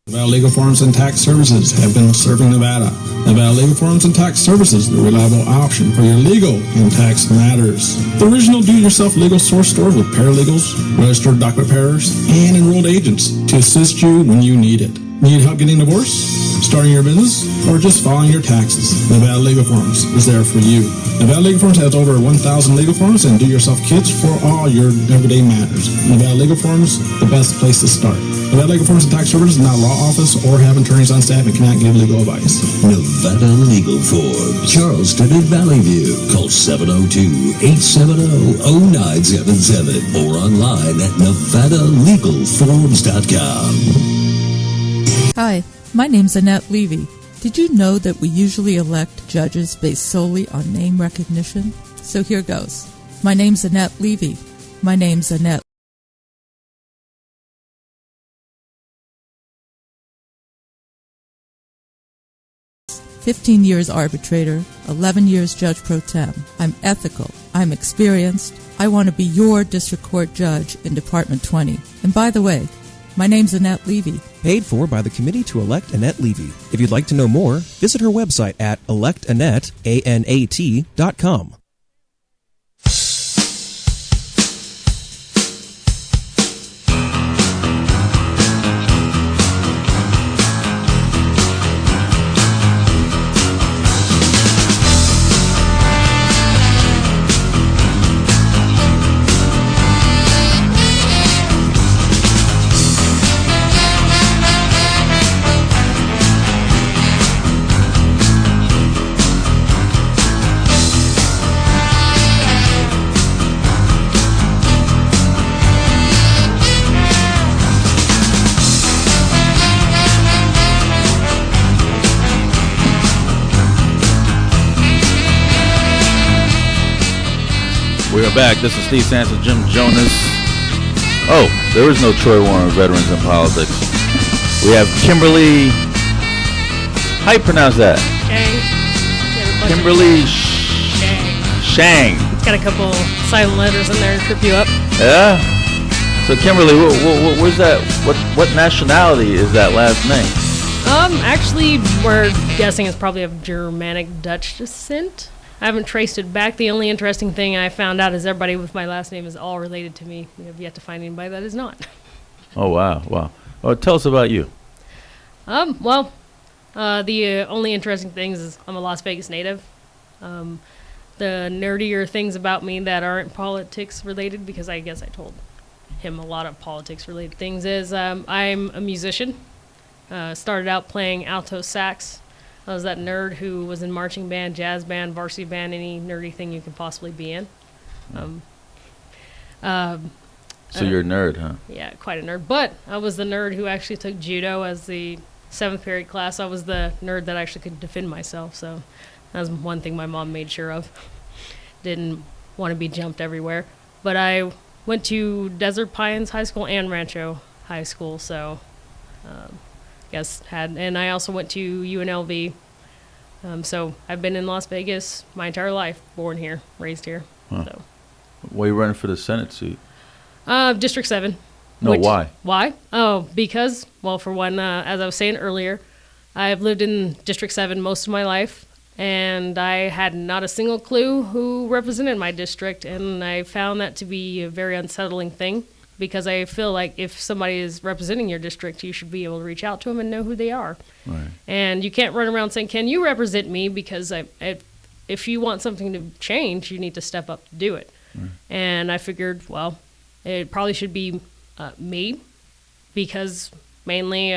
Nevada Legal Forms and Tax Services have been serving Nevada. Nevada Legal Forms and Tax Services, the reliable option for your legal and tax matters. The original do-it-yourself legal source store with paralegals, registered document preparers, and enrolled agents to assist you when you need it. Need help getting divorced, starting your business, or just filing your taxes? Nevada Legal Forms is there for you. Nevada Legal Forms has over 1,000 legal forms and do-yourself kits for all your everyday matters. Nevada Legal Forms, the best place to start. Nevada Legal Forms and Tax Services is not a law office or have attorneys on staff and cannot give legal advice. Nevada Legal Forms, Charleston and Valley View. Call 702-870-0977 or online at nevadalegalforms.com. Hi, my name's Annette Levy. Did you know that we usually elect judges based solely on name recognition? So here goes. My name's Annette Levy. My name's Annette. 15 years arbitrator, 11 years judge pro tem. I'm ethical. I'm experienced. I want to be your district court judge in Department 20. And by the way, my name's Annette Levy. Paid for by the Committee to Elect Annette Levy. If you'd like to know more, visit her website at electannette.com. We are back. This is Steve Sanson, Jim Jonas. Oh, there is no Troy Warren Veterans in Politics. We have Kimberly. How you pronounce that? Shang. Kimberly Schjang. It's got a couple silent letters in there to trip you up. Yeah. So Kimberly, where's that? What nationality is that last name? Actually, we're guessing it's probably of Germanic Dutch descent. I haven't traced it back. The only interesting thing I found out is everybody with my last name is all related to me. We have yet to find anybody that is not. Oh, wow. Well, tell us about you. The only interesting things is I'm a Las Vegas native. The nerdier things about me that aren't politics related, because I guess I told him a lot of politics related things, is I'm a musician. Started out playing alto sax. I was that nerd who was in marching band, jazz band, varsity band, any nerdy thing you can possibly be in. So you're a nerd, huh? Yeah, quite a nerd. But I was the nerd who actually took judo as the 7th period class. I was the nerd that actually could defend myself. So that was one thing my mom made sure of. Didn't want to be jumped everywhere. But I went to Desert Pines High School and Rancho High School. So and I also went to UNLV. So I've been in Las Vegas my entire life, born here, raised here. Huh. So. Why are you running for the Senate seat? District 7. No, why? Why? Oh, because, well, for one, as I was saying earlier, I've lived in District 7 most of my life, and I had not a single clue who represented my district, and I found that to be a very unsettling thing, because I feel like if somebody is representing your district, you should be able to reach out to them and know who they are. Right. And you can't run around saying, can you represent me? Because if you want something to change, you need to step up to do it. Right. And I figured, well, it probably should be me, because mainly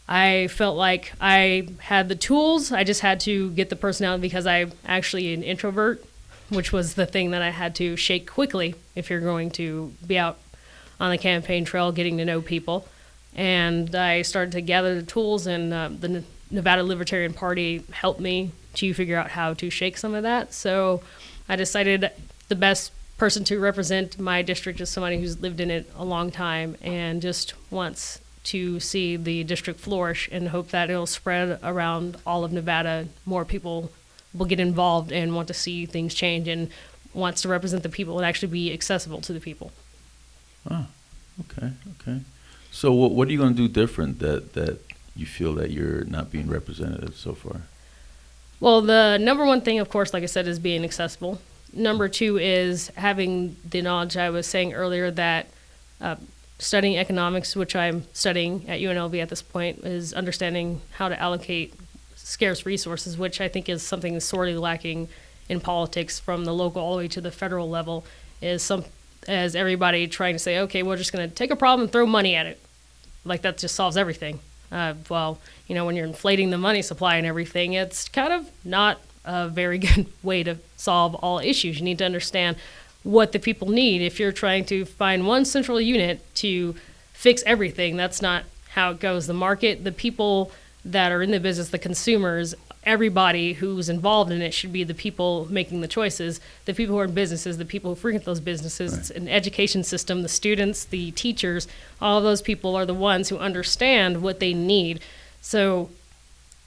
I felt like I had the tools. I just had to get the personality, because I'm actually an introvert, which was the thing that I had to shake quickly if you're going to be out on the campaign trail getting to know people. And I started to gather the tools, and the Nevada Libertarian Party helped me to figure out how to shake some of that. So I decided the best person to represent my district is somebody who's lived in it a long time and just wants to see the district flourish, and hope that it'll spread around all of Nevada. More people will get involved and want to see things change, and wants to represent the people and actually be accessible to the people. Oh, okay. So what are you going to do different that you feel that you're not being represented so far? Well, the number one thing, of course, like I said, is being accessible. Number two is having the knowledge I was saying earlier, that studying economics, which I'm studying at UNLV at this point, is understanding how to allocate scarce resources, which I think is something that's sorely lacking in politics from the local all the way to the federal level, as everybody trying to say, okay, we're just going to take a problem and throw money at it. Like that just solves everything. When you're inflating the money supply and everything, it's kind of not a very good way to solve all issues. You need to understand what the people need. If you're trying to find one central unit to fix everything, that's not how it goes. The market, the people that are in the business, the consumers, everybody who's involved in it should be the people making the choices. The people who are in businesses, the people who frequent those businesses, right. It's an education system, the students, the teachers, all of those people are the ones who understand what they need. So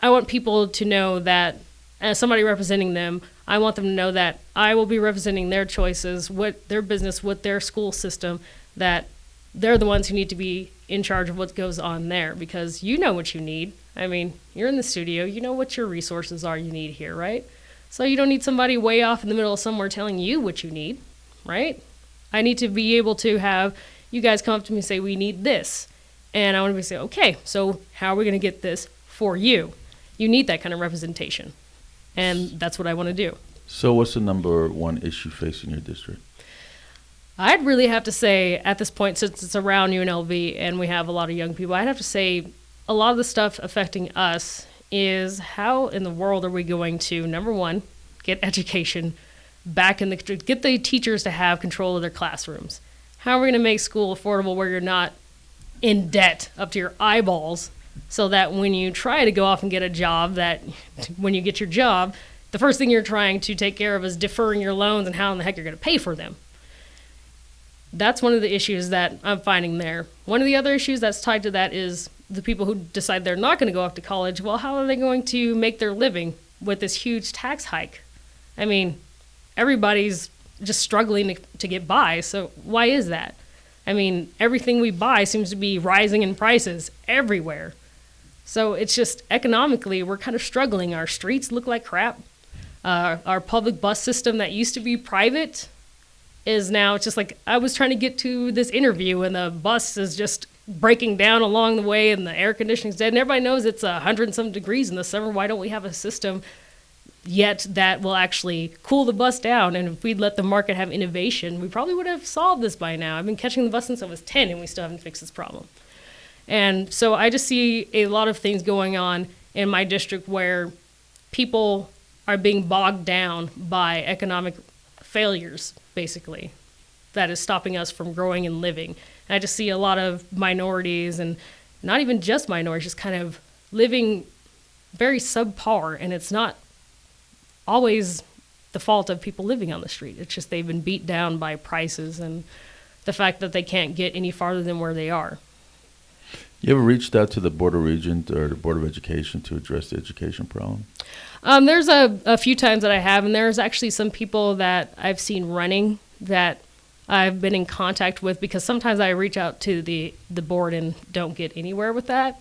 I want people to know that as somebody representing them, I want them to know that I will be representing their choices, what their business, what their school system, that they're the ones who need to be in charge of what goes on there, because you know what you need. I mean, you're in the studio, you know what your resources are you need here, right? So you don't need somebody way off in the middle of somewhere telling you what you need, right? I need to be able to have you guys come up to me and say, we need this. And I want to be say, okay, so how are we going to get this for you? You need that kind of representation. And that's what I want to do. So what's the number one issue facing your district? I'd really have to say at this point, since it's around UNLV and we have a lot of young people, I'd have to say a lot of the stuff affecting us is how in the world are we going to, number one, get education back get the teachers to have control of their classrooms. How are we going to make school affordable where you're not in debt up to your eyeballs, so that when you try to go off and get a job, that when you get your job, the first thing you're trying to take care of is deferring your loans and how in the heck you're going to pay for them. That's one of the issues that I'm finding there. One of the other issues that's tied to that is the people who decide they're not going to go off to college. Well, how are they going to make their living with this huge tax hike? I mean, everybody's just struggling to get by, so why is that? I mean, everything we buy seems to be rising in prices everywhere. So it's just economically, we're kind of struggling. Our streets look like crap. Our public bus system that used to be private is now, it's just like, I was trying to get to this interview and the bus is just breaking down along the way and the air conditioning's dead. And everybody knows it's 100 and some degrees in the summer. Why don't we have a system yet that will actually cool the bus down? And if we'd let the market have innovation, we probably would have solved this by now. I've been catching the bus since I was 10 and we still haven't fixed this problem. And so I just see a lot of things going on in my district where people are being bogged down by economic failures, basically, that is stopping us from growing and living. And I just see a lot of minorities, and not even just minorities, just kind of living very subpar, and it's not always the fault of people living on the street. It's just they've been beat down by prices and the fact that they can't get any farther than where they are. You ever reached out to the Board of Regents or the Board of Education to address the education problem? There's a few times that I have, and there's actually some people that I've seen running that I've been in contact with, because sometimes I reach out to the board and don't get anywhere with that.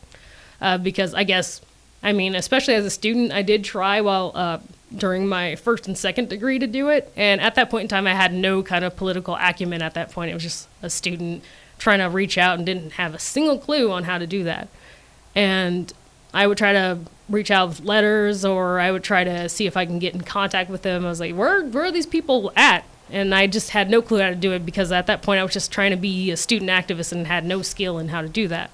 Because especially as a student, I did try during my first and second degree to do it. And at that point in time, I had no kind of political acumen at that point. It was just a student trying to reach out and didn't have a single clue on how to do that. And I would try to reach out with letters, or I would try to see if I can get in contact with them. I was like, where are these people at? And I just had no clue how to do it, because at that point I was just trying to be a student activist and had no skill in how to do that.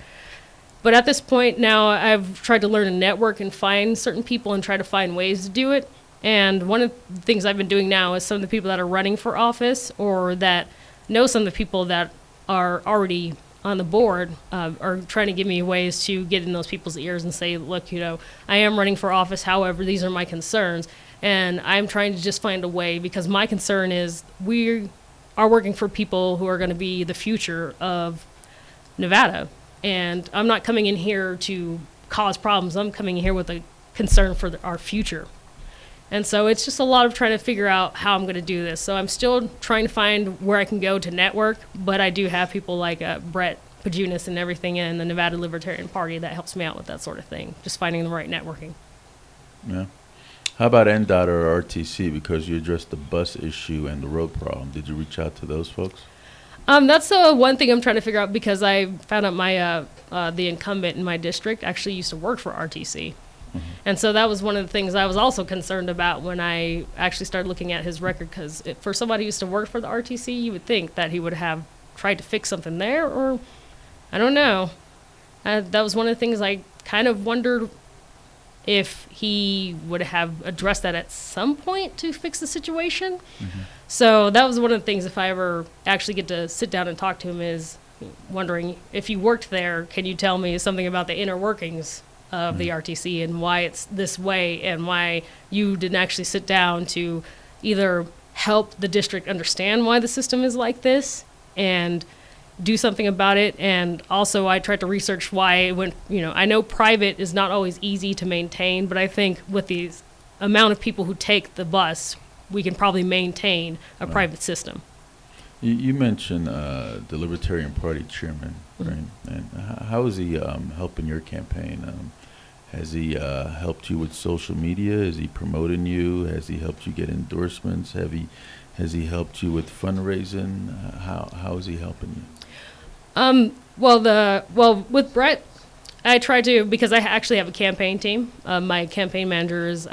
But at this point now, I've tried to learn to network and find certain people and try to find ways to do it. And one of the things I've been doing now is some of the people that are running for office, or that know some of the people that are already on the board, are trying to give me ways to get in those people's ears and say, look, I am running for office. However, these are my concerns. And I'm trying to just find a way, because my concern is we are working for people who are going to be the future of Nevada. And I'm not coming in here to cause problems. I'm coming in here with a concern for our future. And so it's just a lot of trying to figure out how I'm going to do this. So I'm still trying to find where I can go to network, but I do have people like Brett Pajunas and everything in the Nevada Libertarian Party that helps me out with that sort of thing, just finding the right networking. Yeah. How about NDOT or RTC? Because you addressed the bus issue and the road problem. Did you reach out to those folks? That's the one thing I'm trying to figure out, because I found out my the incumbent in my district actually used to work for RTC. Mm-hmm. And so that was one of the things I was also concerned about when I actually started looking at his record, because for somebody who used to work for the RTC, you would think that he would have tried to fix something there, or I don't know. That was one of the things I kind of wondered if he would have addressed that at some point to fix the situation. Mm-hmm. So that was one of the things, if I ever actually get to sit down and talk to him, is wondering, if you worked there, can you tell me something about the inner workings of the RTC and why it's this way, and why you didn't actually sit down to either help the district understand why the system is like this and do something about it. And also I tried to research why it went, I know private is not always easy to maintain, but I think with the amount of people who take the bus, we can probably maintain a private system. You mentioned the Libertarian Party chairman, right? Mm-hmm. And how is he helping your campaign? Has he helped you with social media? Is he promoting you? Has he helped you get endorsements? Has he helped you with fundraising? How is he helping you? With Brett, I try to, because I actually have a campaign team. My campaign manager is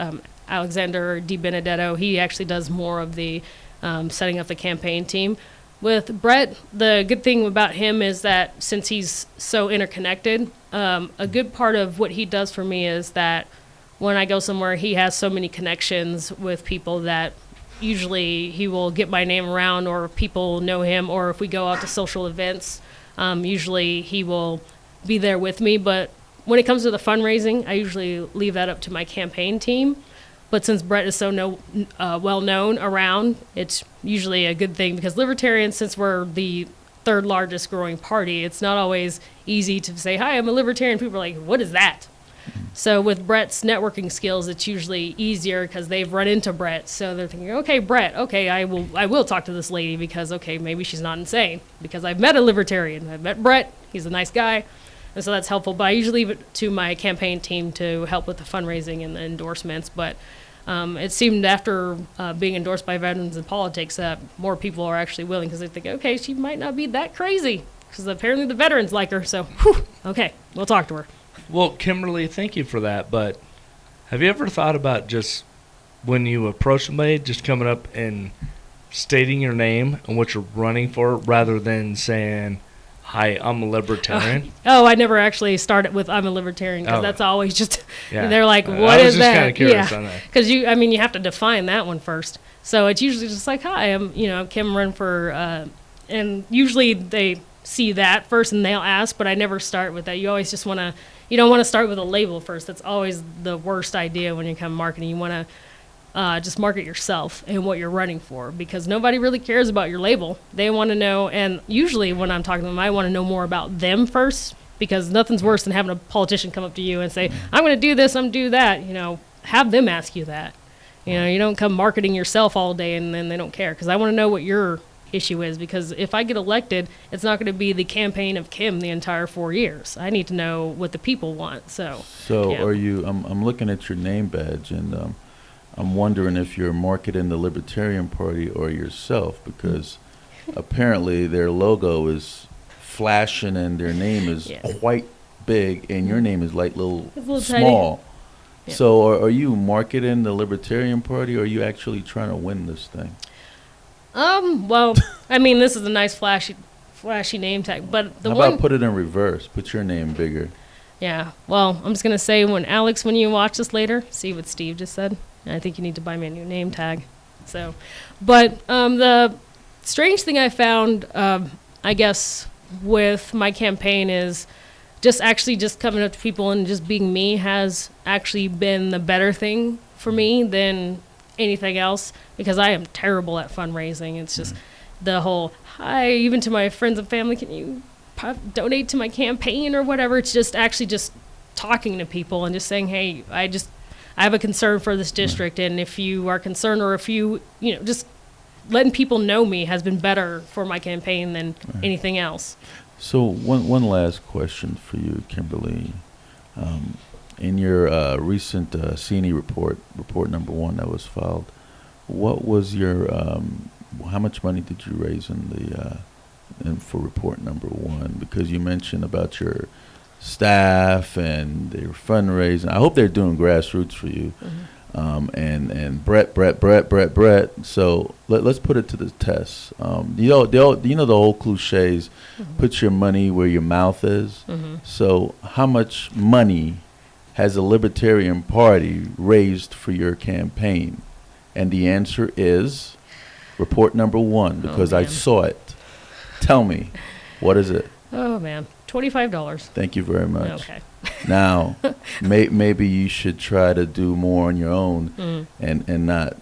Alexander Di Benedetto. He actually does more of the setting up the campaign team. With Brett, the good thing about him is that since he's so interconnected, a good part of what he does for me is that when I go somewhere, he has so many connections with people that usually he will get my name around, or people know him, or if we go out to social events, usually he will be there with me. But when it comes to the fundraising, I usually leave that up to my campaign team. But since Brett is so well known around, it's usually a good thing, because libertarians, since we're the third largest growing party, it's not always easy to say, hi, I'm a libertarian. People are like, what is that? So with Brett's networking skills, it's usually easier because they've run into Brett. So they're thinking, okay, Brett, okay, I will talk to this lady because, okay, maybe she's not insane, because I've met a libertarian. I've met Brett. He's a nice guy. And so that's helpful. But I usually leave it to my campaign team to help with the fundraising and the endorsements. But it seemed after being endorsed by Veterans in Politics that more people are actually willing, because they think, okay, she might not be that crazy, because apparently the veterans like her. So, okay, we'll talk to her. Well, Kimberly, thank you for that. But have you ever thought about, just when you approach somebody, just coming up and stating your name and what you're running for, rather than saying, hi, I'm a libertarian. Oh, I never actually started with I'm a libertarian because that's always just, they're like, what I was is just that? kind of curious on that. Because you have to define that one first. So it's usually just like, hi, I'm Kim, run for, and usually they see that first and they'll ask, but I never start with that. You always just you don't want to start with a label first. That's always the worst idea when you come marketing. You want to just market yourself and what you're running for, because nobody really cares about your label. They want to know, and usually when I'm talking to them, I want to know more about them first, because nothing's worse than having a politician come up to you and say, I'm going to do this, I'm going to do that. Have them ask you that. You don't come marketing yourself all day and then they don't care, because I want to know what your issue is, because if I get elected, it's not going to be the campaign of Kim the entire 4 years. I need to know what the people want. So are you, I'm looking at your name badge, and I'm wondering if you're marketing the Libertarian Party or yourself, because apparently their logo is flashing and their name is quite big, and your name is like little small. Yeah. So are you marketing the Libertarian Party, or are you actually trying to win this thing? Well, I mean, this is a nice flashy name tag, but How about put it in reverse? Put your name bigger. Yeah. Well, I'm just going to say, when you watch this later, see what Steve just said. I think you need to buy me a new name tag. So, but the strange thing I found, I guess, with my campaign is just coming up to people and just being me has actually been the better thing for me than anything else, because I am terrible at fundraising. It's just the whole, hi, even to my friends and family, can you donate to my campaign or whatever. It's just actually just talking to people and just saying, hey, I have a concern for this district, and if you are concerned, or if just letting people know me has been better for my campaign than anything else. So one last question for you, Kimberly. In your recent C&E report number 1 that was filed, what was your how much money did you raise for report number 1? Because you mentioned about your staff and their fundraising. I hope they're doing grassroots for you. And Brett. So let's put it to the test. The old cliches, put your money where your mouth is. So how much money has the Libertarian Party raised for your campaign? And the answer is report number 1, because I saw it. Tell me, what is it? Oh man, $25. Thank you very much. Okay. Now, maybe you should try to do more on your own and not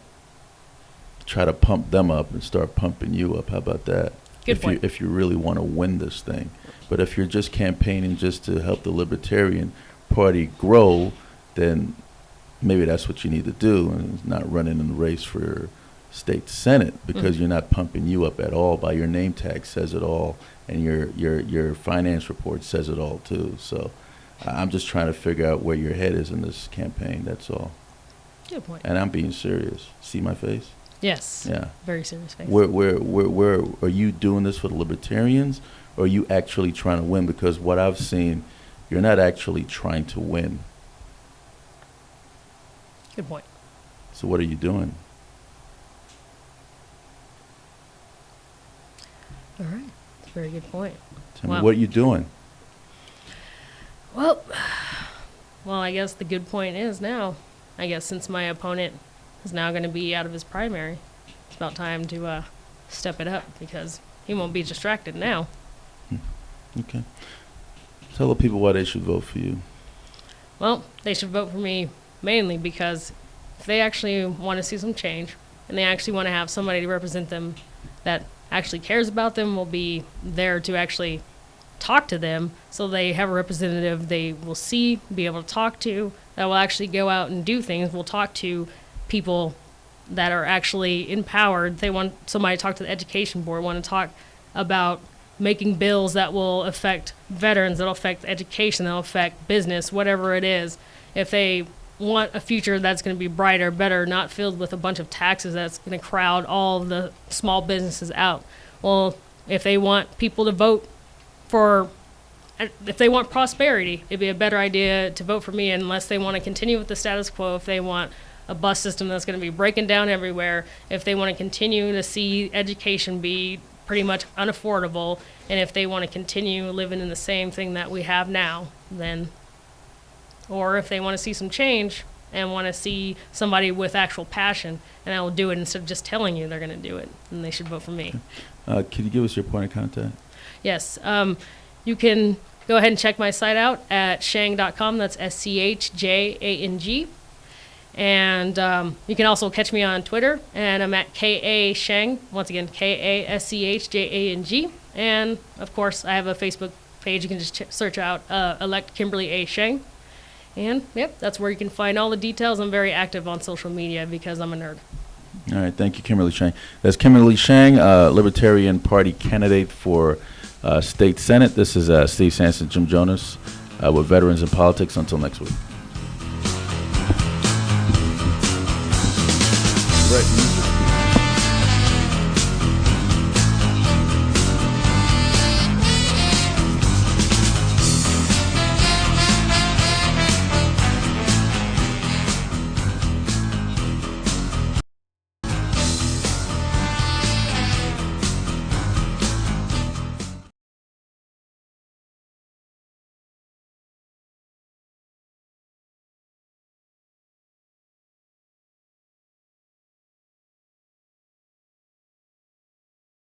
try to pump them up and start pumping you up. How about that? Good point. If you really want to win this thing. But if you're just campaigning just to help the Libertarian Party grow, then maybe that's what you need to do, and not running in the race for state senate, because you're not pumping you up at all. By your name tag says it all, and your finance report says it all too. So I'm just trying to figure out where your head is in this campaign. That's all. Good point. And I'm being serious. See my face? Yes. Yeah. Very serious face. Where are you doing this for the Libertarians, or are you actually trying to win? Because what I've seen, you're not actually trying to win. Good point. So what are you doing? All right. Very good point. Tell me, what are you doing? Well, I guess the good point is now, I guess since my opponent is now going to be out of his primary, it's about time to step it up, because he won't be distracted now. Okay. Tell the people why they should vote for you. Well, they should vote for me mainly because if they actually want to see some change, and they actually want to have somebody to represent them that actually cares about them, will be there to actually talk to them, so they have a representative they will see, be able to talk to, that will actually go out and do things. We'll talk to people that are actually empowered. They want somebody to talk to the education board, want to talk about making bills that will affect veterans, that will affect education, that will affect business, whatever it is. If they want a future that's going to be brighter, better, not filled with a bunch of taxes that's going to crowd all the small businesses out. Well, if they want people to vote if they want prosperity, it'd be a better idea to vote for me, unless they want to continue with the status quo. If they want a bus system that's going to be breaking down everywhere, if they want to continue to see education be pretty much unaffordable. And if they want to continue living in the same thing that we have now, then, or if they want to see some change and want to see somebody with actual passion, and I will do it instead of just telling you they're going to do it, then they should vote for me. Can you give us your point of contact? Yes. You can go ahead and check my site out at schjang.com. That's SCHJANG. And you can also catch me on Twitter, and I'm at KA Schjang. Once again, KASCHJANG. And of course, I have a Facebook page. You can just search out Elect Kimberly A. Schjang. And yep, that's where you can find all the details. I'm very active on social media because I'm a nerd. All right, thank you, Kimberly Schjang. That's Kimberly Schjang, Libertarian Party candidate for State Senate. This is Steve Sanson, Jim Jonas, with Veterans in Politics. Until next week. Right.